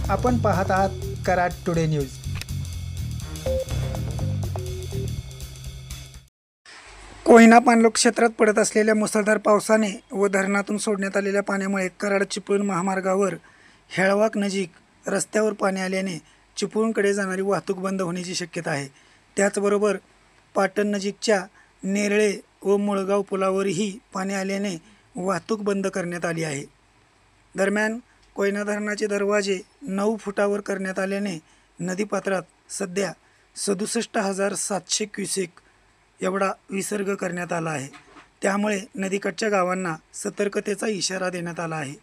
आपण पाहत आहात कराड टुडे न्यूज। कोयना पाणलोट क्षेत्रात पडत असलेल्या मुसळधार पावसाने व धरणातून सोडण्यात आलेल्या पाण्यामुळे कराड चिपळूण महामार्गावर हेळवाक नजीक रस्त्यावर पाणी आल्याने चिपळूणकडे जाणारी वाहतूक बंद होण्याची शक्यता आहे। त्याचबरोबर पाटण नजीकच्या नेरळे व मुळगाव पुलावरही पाणी आल्याने वाहतूक बंद करण्यात आली आहे। दरम्यान कोयना धरणाचे दरवाजे 9 फुटावर करण्यात आल्याने नदीपात्रात सध्या 67,700 क्युसेक एवढा विसर्ग करण्यात आला आहे। त्यामुळे नदीकाठच्या गावांना सतर्कतेचा इशारा देण्यात आला आहे।